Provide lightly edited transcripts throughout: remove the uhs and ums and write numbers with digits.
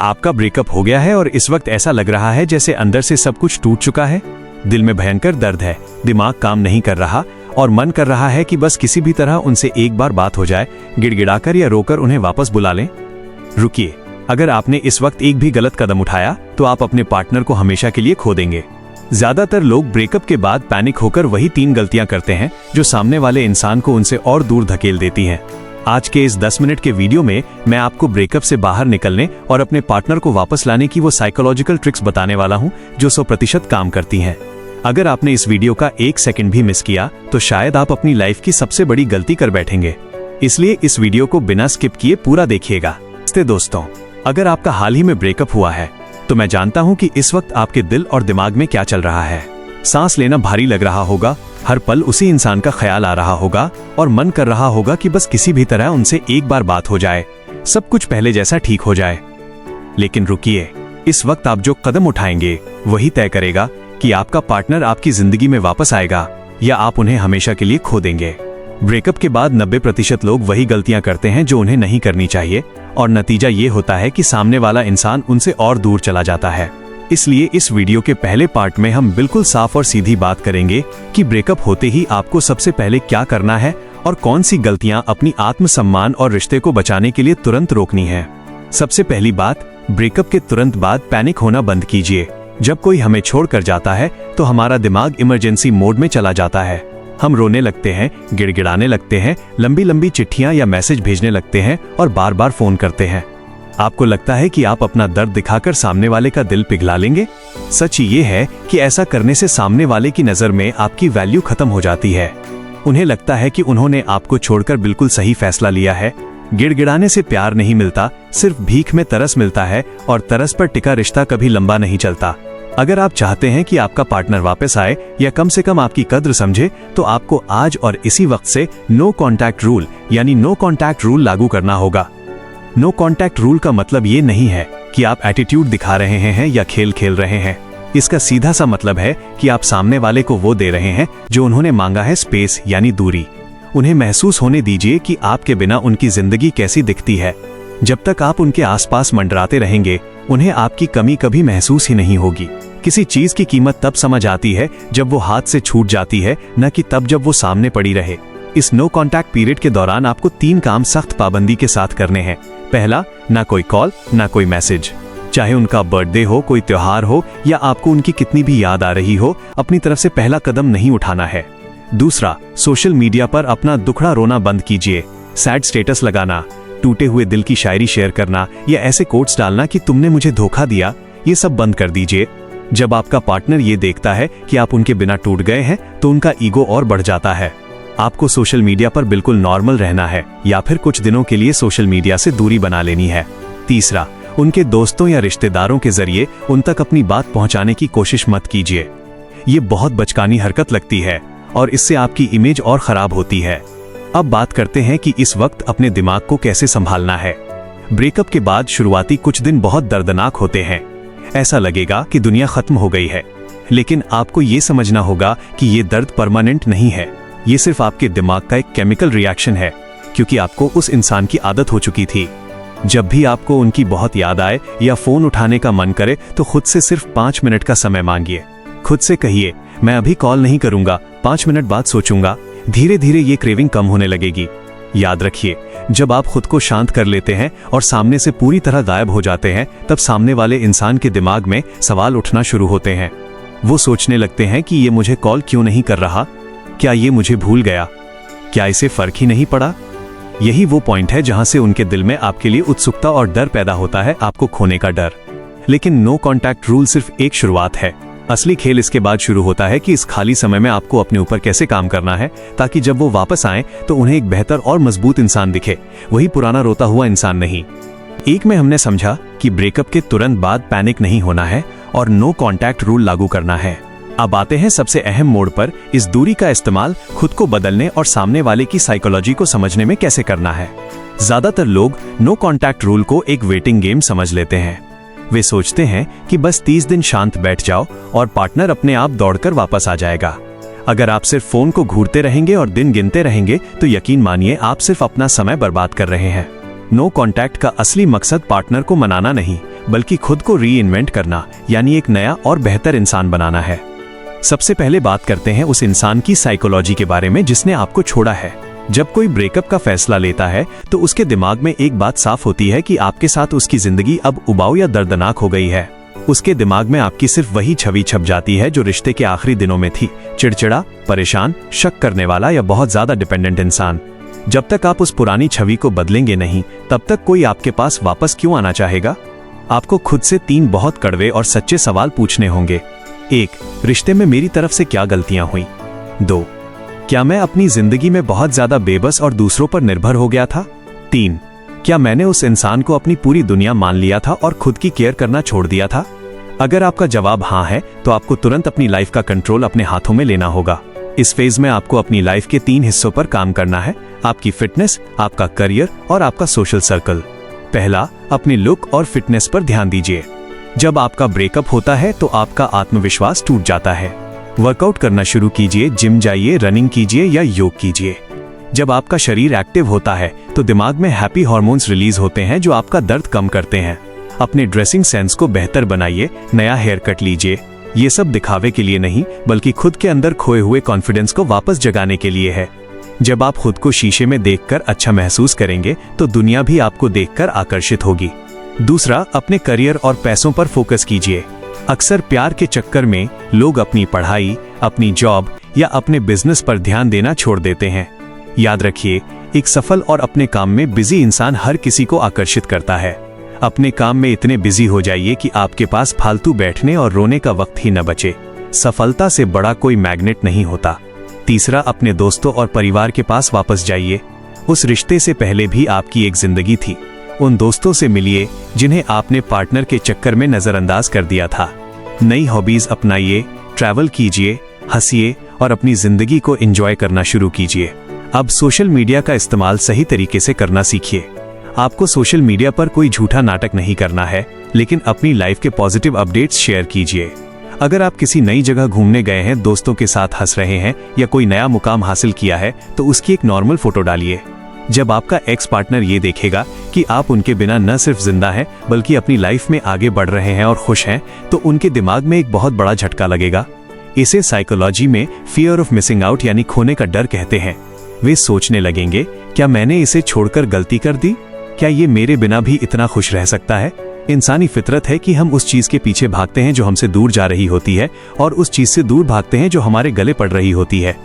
आपका ब्रेकअप हो गया है और इस वक्त ऐसा लग रहा है जैसे अंदर से सब कुछ टूट चुका है। दिल में भयंकर दर्द है, दिमाग काम नहीं कर रहा और मन कर रहा है कि बस किसी भी तरह उनसे एक बार बात हो जाए, गिड़गिड़ाकर या रोकर उन्हें वापस बुला लें। रुकिए, अगर आपने इस वक्त एक भी गलत कदम उठाया तो आप अपने पार्टनर को हमेशा के लिए खो देंगे। ज्यादातर लोग ब्रेकअप के बाद पैनिक होकर वही 3 गलतियां करते हैं जो सामने वाले इंसान को उनसे और दूर धकेल देती हैं। आज के इस 10 मिनट के वीडियो में मैं आपको ब्रेकअप से बाहर निकलने और अपने पार्टनर को वापस लाने की वो साइकोलॉजिकल ट्रिक्स बताने वाला हूं जो 100% काम करती हैं। अगर आपने इस वीडियो का 1 सेकंड भी मिस किया तो शायद आप अपनी लाइफ की सबसे बड़ी गलती कर बैठेंगे। इसलिए इस वीडियो को बिना स्किप किए पूरा देखिएगा। दोस्तों, अगर आपका हाल ही में ब्रेकअप हुआ है तो मैं जानता हूं कि इस वक्त आपके दिल और दिमाग में क्या चल रहा है। सांस लेना भारी लग रहा होगा, हर पल उसी इंसान का ख्याल आ रहा होगा और मन कर रहा होगा कि बस किसी भी तरह उनसे एक बार बात हो जाए, सब कुछ पहले जैसा ठीक हो जाए। लेकिन रुकिए, इस वक्त आप जो कदम उठाएंगे वही तय करेगा कि आपका पार्टनर आपकी जिंदगी में वापस आएगा या आप उन्हें हमेशा के लिए खो देंगे। ब्रेकअप के बाद 90% लोग वही गलतियां करते हैं जो उन्हें नहीं करनी चाहिए और नतीजा ये होता है कि सामने वाला इंसान उनसे और दूर चला जाता है। इसलिए इस वीडियो के पहले पार्ट में हम बिल्कुल साफ और सीधी बात करेंगे कि ब्रेकअप होते ही आपको सबसे पहले क्या करना है और कौन सी गलतियां अपनी आत्मसम्मान और रिश्ते को बचाने के लिए तुरंत रोकनी है। सबसे पहली बात, ब्रेकअप के तुरंत बाद पैनिक होना बंद कीजिए। जब कोई हमें छोड़कर जाता है तो हमारा दिमाग इमरजेंसी मोड में चला जाता है। हम रोने लगते हैं, गिड़गिड़ाने लगते हैं, लंबी लंबी चिट्ठियां या मैसेज भेजने लगते हैं और बार बार फोन करते हैं। आपको लगता है कि आप अपना दर्द दिखाकर सामने वाले का दिल पिघला लेंगे। सच ये है कि ऐसा करने से सामने वाले की नजर में आपकी वैल्यू खत्म हो जाती है। उन्हें लगता है कि उन्होंने आपको छोड़कर बिल्कुल सही फैसला लिया है। गिड़गिड़ाने से प्यार नहीं मिलता, सिर्फ भीख में तरस मिलता है और तरस पर टिका रिश्ता कभी लंबा नहीं चलता। अगर आप चाहते हैं कि आपका पार्टनर वापस आए या कम से कम आपकी कद्र समझे तो आपको आज और इसी वक्त से नो कॉन्टैक्ट रूल यानी नो कॉन्टैक्ट रूल लागू करना होगा। नो कॉन्टैक्ट रूल का मतलब ये नहीं है कि आप एटीट्यूड दिखा रहे हैं या खेल खेल रहे हैं। इसका सीधा सा मतलब है कि आप सामने वाले को वो दे रहे हैं जो उन्होंने मांगा है, स्पेस यानी दूरी। उन्हें महसूस होने दीजिए कि आपके बिना उनकी जिंदगी कैसी दिखती है। जब तक आप उनके आसपास मंडराते रहेंगे उन्हें आपकी कमी कभी महसूस ही नहीं होगी। किसी चीज की कीमत तब समझ आती है जब वो हाथ से छूट जाती है, न कि तब जब वो सामने पड़ी रहे। इस नो कॉन्टैक्ट पीरियड के दौरान आपको 3 काम सख्त पाबंदी के साथ करने हैं। पहला, ना कोई कॉल, ना कोई मैसेज। चाहे उनका बर्थडे हो, कोई त्योहार हो या आपको उनकी कितनी भी याद आ रही हो, अपनी तरफ से पहला कदम नहीं उठाना है। दूसरा, सोशल मीडिया पर अपना दुखड़ा रोना बंद कीजिए। सैड स्टेटस लगाना, टूटे हुए दिल की शायरी शेयर करना या ऐसे कोट्स डालना कि तुमने मुझे धोखा दिया, ये सब बंद कर दीजिए। जब आपका पार्टनर ये देखता है कि आप उनके बिना टूट गए हैं तो उनका ईगो और बढ़ जाता है। आपको सोशल मीडिया पर बिल्कुल नॉर्मल रहना है या फिर कुछ दिनों के लिए सोशल मीडिया से दूरी बना लेनी है। तीसरा, उनके दोस्तों या रिश्तेदारों के जरिए उन तक अपनी बात पहुंचाने की कोशिश मत कीजिए। ये बहुत बचकानी हरकत लगती है और इससे आपकी इमेज और खराब होती है। अब बात करते हैं कि इस वक्त अपने दिमाग को कैसे संभालना है। ब्रेकअप के बाद शुरुआती कुछ दिन बहुत दर्दनाक होते हैं। ऐसा लगेगा कि दुनिया खत्म हो गई है, लेकिन आपको ये समझना होगा कि ये दर्द परमानेंट नहीं है। ये सिर्फ आपके दिमाग का एक केमिकल रिएक्शन है, क्योंकि आपको उस इंसान की आदत हो चुकी थी। जब भी आपको उनकी बहुत याद आए या फोन उठाने का मन करे तो खुद से सिर्फ 5 मिनट का समय मांगिए। खुद से कहिए, मैं अभी कॉल नहीं करूंगा, 5 मिनट बाद सोचूंगा। धीरे धीरे ये क्रेविंग कम होने लगेगी। याद रखिए, जब आप खुद को शांत कर लेते हैं और सामने से पूरी तरह गायब हो जाते हैं, तब सामने वाले इंसान के दिमाग में सवाल उठना शुरू होते हैं। वो सोचने लगते हैं कि ये मुझे कॉल क्यों नहीं कर रहा, क्या ये मुझे भूल गया, क्या इसे फर्क ही नहीं पड़ा। यही वो पॉइंट है जहां से उनके दिल में आपके लिए उत्सुकता और डर पैदा होता है, आपको खोने का डर। लेकिन नो कॉन्टैक्ट रूल सिर्फ एक शुरुआत है। असली खेल इसके बाद शुरू होता है कि इस खाली समय में आपको अपने ऊपर कैसे काम करना है ताकि जब वो वापस आएं तो उन्हें एक बेहतर और मजबूत इंसान दिखे, वही पुराना रोता हुआ इंसान नहीं। एक में हमने समझा कि ब्रेकअप के तुरंत बाद पैनिक नहीं होना है और नो कॉन्टैक्ट रूल लागू करना है। अब आते हैं सबसे अहम मोड़ पर, इस दूरी का इस्तेमाल खुद को बदलने और सामने वाले की साइकोलॉजी को समझने में कैसे करना है। ज्यादातर लोग नो कॉन्टैक्ट रूल को एक वेटिंग गेम समझ लेते हैं। वे सोचते हैं कि बस 30 दिन शांत बैठ जाओ और पार्टनर अपने आप दौड़कर वापस आ जाएगा। अगर आप सिर्फ फोन को घूरते रहेंगे और दिन गिनते रहेंगे तो यकीन मानिए आप सिर्फ अपना समय बर्बाद कर रहे हैं। नो कॉन्टैक्ट का असली मकसद पार्टनर को मनाना नहीं, बल्कि खुद को री इन्वेंट करना, यानी एक नया और बेहतर इंसान बनाना है। सबसे पहले बात करते हैं उस इंसान की साइकोलॉजी के बारे में जिसने आपको छोड़ा है। जब कोई ब्रेकअप का फैसला लेता है तो उसके दिमाग में एक बात साफ होती है कि आपके साथ उसकी जिंदगी अब उबाऊ या दर्दनाक हो गई है। उसके दिमाग में आपकी सिर्फ वही छवि छप जाती है जो रिश्ते के आखिरी दिनों में थी, चिड़चिड़ा, परेशान, शक करने वाला या बहुत ज्यादा डिपेंडेंट इंसान। जब तक आप उस पुरानी छवि को बदलेंगे नहीं, तब तक कोई आपके पास वापस क्यों आना चाहेगा? आपको खुद से 3 बहुत कड़वे और सच्चे सवाल पूछने होंगे। 1. रिश्ते में मेरी तरफ से क्या गलतियां हुई? 2. क्या मैं अपनी जिंदगी में बहुत ज्यादा बेबस और दूसरों पर निर्भर हो गया था? 3. क्या मैंने उस इंसान को अपनी पूरी दुनिया मान लिया था और खुद की केयर करना छोड़ दिया था? अगर आपका जवाब हाँ है, तो आपको तुरंत अपनी लाइफ का कंट्रोल अपने हाथों में लेना होगा। इस फेज में आपको अपनी लाइफ के 3 हिस्सों पर काम करना है: आपकी फिटनेस, आपका करियर और आपका सोशल सर्कल। पहला, अपनी लुक और फिटनेस पर ध्यान दीजिए। जब आपका ब्रेकअप होता है तो आपका आत्मविश्वास टूट जाता है। वर्कआउट करना शुरू कीजिए, जिम जाइए, रनिंग कीजिए या योग कीजिए। जब आपका शरीर एक्टिव होता है तो दिमाग में हैप्पी हार्मोन्स रिलीज होते हैं जो आपका दर्द कम करते हैं। अपने ड्रेसिंग सेंस को बेहतर बनाइए, नया हेयर कट लीजिए। ये सब दिखावे के लिए नहीं, बल्कि खुद के अंदर खोए हुए कॉन्फिडेंस को वापस जगाने के लिए है। जब आप खुद को शीशे में देखकर अच्छा महसूस करेंगे तो दुनिया भी आपको देखकर आकर्षित होगी। दूसरा, अपने करियर और पैसों पर फोकस कीजिए। अक्सर प्यार के चक्कर में लोग अपनी पढ़ाई, अपनी जॉब या अपने बिजनेस पर ध्यान देना छोड़ देते हैं। याद रखिए, एक सफल और अपने काम में बिजी इंसान हर किसी को आकर्षित करता है। अपने काम में इतने बिजी हो जाइए कि आपके पास फालतू बैठने और रोने का वक्त ही न बचे। सफलता से बड़ा कोई मैग्नेट नहीं होता। तीसरा, अपने दोस्तों और परिवार के पास वापस जाइए। उस रिश्ते से पहले भी आपकी एक जिंदगी थी। उन दोस्तों से मिलिए जिन्हें आपने पार्टनर के चक्कर में नजरअंदाज कर दिया था। नई हॉबीज अपनाइए, ट्रैवल कीजिए, हंसिए और अपनी जिंदगी को एंजॉय करना शुरू कीजिए। अब सोशल मीडिया का इस्तेमाल सही तरीके से करना सीखिए। आपको सोशल मीडिया पर कोई झूठा नाटक नहीं करना है, लेकिन अपनी लाइफ के पॉजिटिव अपडेट्स शेयर कीजिए। अगर आप किसी नई जगह घूमने गए हैं, दोस्तों के साथ हंस रहे हैं या कोई नया मुकाम हासिल किया है, तो उसकी एक नॉर्मल फोटो डालिए। जब आपका एक्स पार्टनर ये देखेगा कि आप उनके बिना न सिर्फ जिंदा हैं, बल्कि अपनी लाइफ में आगे बढ़ रहे हैं और खुश हैं, तो उनके दिमाग में एक बहुत बड़ा झटका लगेगा। इसे साइकोलॉजी में फियर ऑफ मिसिंग आउट यानी खोने का डर कहते हैं। वे सोचने लगेंगे, क्या मैंने इसे छोड़कर गलती कर दी? क्या ये मेरे बिना भी इतना खुश रह सकता है? इंसानी फितरत है कि हम उस चीज के पीछे भागते हैं जो हमसे दूर जा रही होती है, और उस चीज से दूर भागते हैं जो हमारे गले पड़ रही होती है।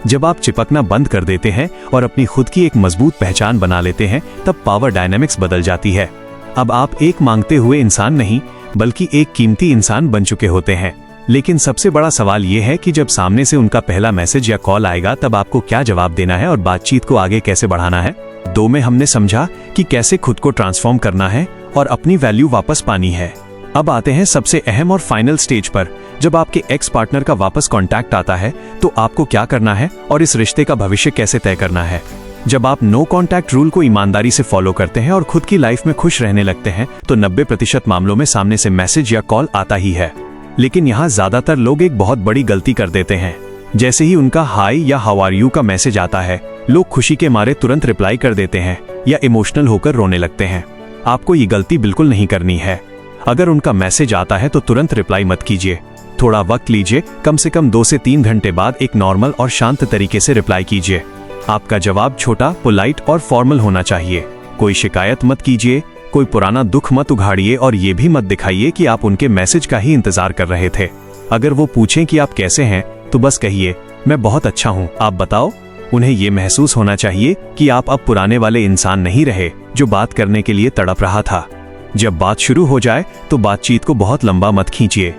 जब आप चिपकना बंद कर देते हैं और अपनी खुद की एक मजबूत पहचान बना लेते हैं, तब पावर डायनामिक्स बदल जाती है। अब आप एक मांगते हुए इंसान नहीं, बल्कि एक कीमती इंसान बन चुके होते हैं। लेकिन सबसे बड़ा सवाल यह है कि जब सामने से उनका पहला मैसेज या कॉल आएगा, तब आपको क्या जवाब देना है और बातचीत को आगे कैसे बढ़ाना है। 2 में हमने समझा कि कैसे खुद को ट्रांसफॉर्म करना है और अपनी वैल्यू वापस पानी है। अब आते हैं सबसे अहम और फाइनल स्टेज पर। जब आपके एक्स पार्टनर का वापस कांटेक्ट आता है, तो आपको क्या करना है और इस रिश्ते का भविष्य कैसे तय करना है। जब आप नो कांटेक्ट रूल को ईमानदारी से फॉलो करते हैं और खुद की लाइफ में खुश रहने लगते हैं, तो 90% मामलों में सामने से मैसेज या कॉल आता ही है। लेकिन यहाँ ज्यादातर लोग एक बहुत बड़ी गलती कर देते हैं। जैसे ही उनका हाई या हाउ आर यू का मैसेज आता है, लोग खुशी के मारे तुरंत रिप्लाई कर देते हैं या इमोशनल होकर रोने लगते हैं। आपको ये गलती बिल्कुल नहीं करनी है। अगर उनका मैसेज आता है तो तुरंत रिप्लाई मत कीजिए। थोड़ा वक्त लीजिए, कम से कम 2 से 3 घंटे बाद एक नॉर्मल और शांत तरीके से रिप्लाई कीजिए। आपका जवाब छोटा, पोलाइट और फॉर्मल होना चाहिए। कोई शिकायत मत कीजिए, कोई पुराना दुख मत उघाड़िए और ये भी मत दिखाइए कि आप उनके मैसेज का ही इंतजार कर रहे थे। अगर वो पूछें कि आप कैसे हैं, तो बस कहिए, मैं बहुत अच्छा हूँ, आप बताओ। उन्हें ये महसूस होना चाहिए कि आप अब पुराने वाले इंसान नहीं रहे जो बात करने के लिए तड़प रहा था। जब बात शुरू हो जाए तो बातचीत को बहुत लंबा मत खींचिए।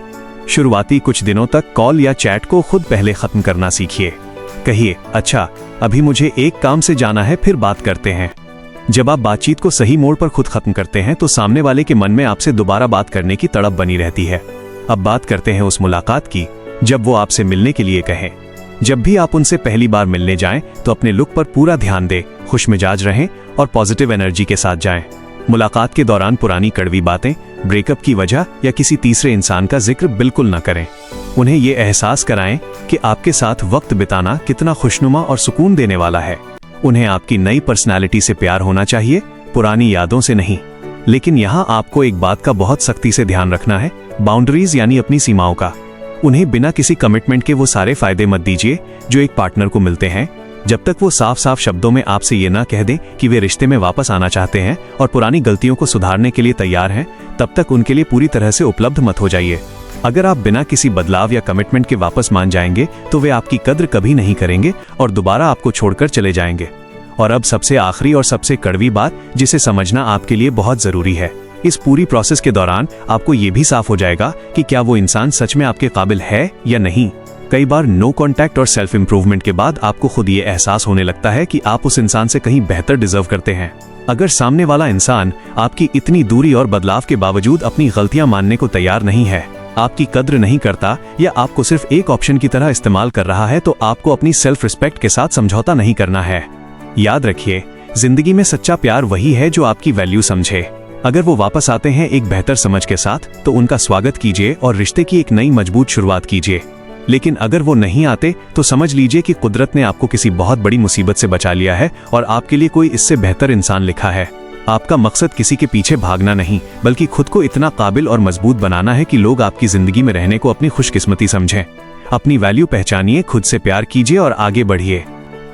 शुरुआती कुछ दिनों तक कॉल या चैट को खुद पहले खत्म करना सीखिए। कहिए, अच्छा अभी मुझे एक काम से जाना है, फिर बात करते हैं। जब आप बातचीत को सही मोड़ पर खुद खत्म करते हैं, तो सामने वाले के मन में आपसे दोबारा बात करने की तड़प बनी रहती है। अब बात करते हैं उस मुलाकात की जब वो आपसे मिलने के लिए कहें। जब भी आप उनसे पहली बार मिलने जाएं, तो अपने लुक पर पूरा ध्यान दें, खुश मिजाज रहें और पॉजिटिव एनर्जी के साथ जाएं। मुलाकात के दौरान पुरानी कड़वी बातें, ब्रेकअप की वजह या किसी तीसरे इंसान का जिक्र बिल्कुल न करें। उन्हें ये एहसास कराएं कि आपके साथ वक्त बिताना कितना खुशनुमा और सुकून देने वाला है। उन्हें आपकी नई पर्सनालिटी से प्यार होना चाहिए, पुरानी यादों से नहीं। लेकिन यहाँ आपको एक बात का बहुत सख्ती से ध्यान रखना है, बाउंड्रीज यानी अपनी सीमाओं का। उन्हें बिना किसी कमिटमेंट के वो सारे फायदे मत दीजिए जो एक पार्टनर को मिलते हैं। जब तक वो साफ साफ शब्दों में आपसे ये ना कह दें कि वे रिश्ते में वापस आना चाहते हैं और पुरानी गलतियों को सुधारने के लिए तैयार हैं, तब तक उनके लिए पूरी तरह से उपलब्ध मत हो जाइए। अगर आप बिना किसी बदलाव या कमिटमेंट के वापस मान जाएंगे तो वे आपकी कद्र कभी नहीं करेंगे और दोबारा आपको छोड़कर चले जाएंगे। और अब सबसे आखिरी और सबसे कड़वी बात, जिसे समझना आपके लिए बहुत जरूरी है। इस पूरी प्रोसेस के दौरान आपको ये भी साफ हो जाएगा कि क्या वो इंसान सच में आपके काबिल है या नहीं। कई बार नो कांटेक्ट और सेल्फ इंप्रूवमेंट के बाद आपको खुद ये एहसास होने लगता है कि आप उस इंसान से कहीं बेहतर डिजर्व करते हैं। अगर सामने वाला इंसान आपकी इतनी दूरी और बदलाव के बावजूद अपनी गलतियां मानने को तैयार नहीं है, आपकी कद्र नहीं करता या आपको सिर्फ एक ऑप्शन की तरह इस्तेमाल कर रहा है, तो आपको अपनी सेल्फ रिस्पेक्ट के साथ समझौता नहीं करना है। याद रखिए, जिंदगी में सच्चा प्यार वही है जो आपकी वैल्यू समझे। अगर वो वापस आते हैं एक बेहतर समझ के साथ, तो उनका स्वागत कीजिए और रिश्ते की एक नई मजबूत शुरुआत कीजिए। लेकिन अगर वो नहीं आते तो समझ लीजिए कि कुदरत ने आपको किसी बहुत बड़ी मुसीबत से बचा लिया है और आपके लिए कोई इससे बेहतर इंसान लिखा है। आपका मकसद किसी के पीछे भागना नहीं, बल्कि खुद को इतना काबिल और मजबूत बनाना है कि लोग आपकी जिंदगी में रहने को अपनी खुशकिस्मती समझें। अपनी वैल्यू पहचानिए, खुद से प्यार कीजिए और आगे बढ़िए।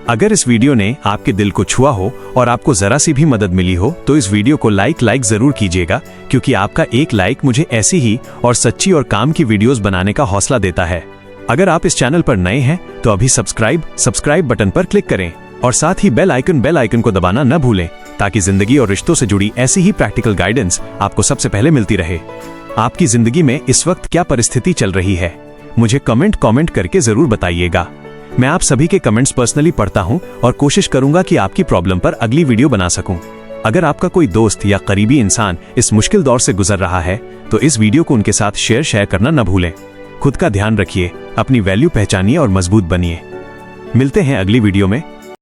अगर इस वीडियो ने आपके दिल को छुआ हो और आपको जरा सी भी मदद मिली हो, तो इस वीडियो को लाइक जरूर कीजिएगा, क्योंकि आपका एक लाइक मुझे ऐसी ही और सच्ची और काम की वीडियोस बनाने का हौसला देता है। अगर आप इस चैनल पर नए हैं तो अभी सब्सक्राइब बटन पर क्लिक करें और साथ ही बेल आइकन को दबाना न भूलें, ताकि जिंदगी और रिश्तों से जुड़ी ऐसी ही प्रैक्टिकल गाइडेंस आपको सबसे पहले मिलती रहे। आपकी जिंदगी में इस वक्त क्या परिस्थिति चल रही है, मुझे कमेंट करके जरूर बताइएगा। मैं आप सभी के कमेंट्स पर्सनली पढ़ता हूं और कोशिश करूंगा कि आपकी प्रॉब्लम पर अगली वीडियो बना सकूं। अगर आपका कोई दोस्त या करीबी इंसान इस मुश्किल दौर से गुजर रहा है, तो इस वीडियो को उनके साथ शेयर करना न भूलें। खुद का ध्यान रखिए, अपनी वैल्यू पहचानिए और मजबूत बनिए। मिलते हैं अगली वीडियो में।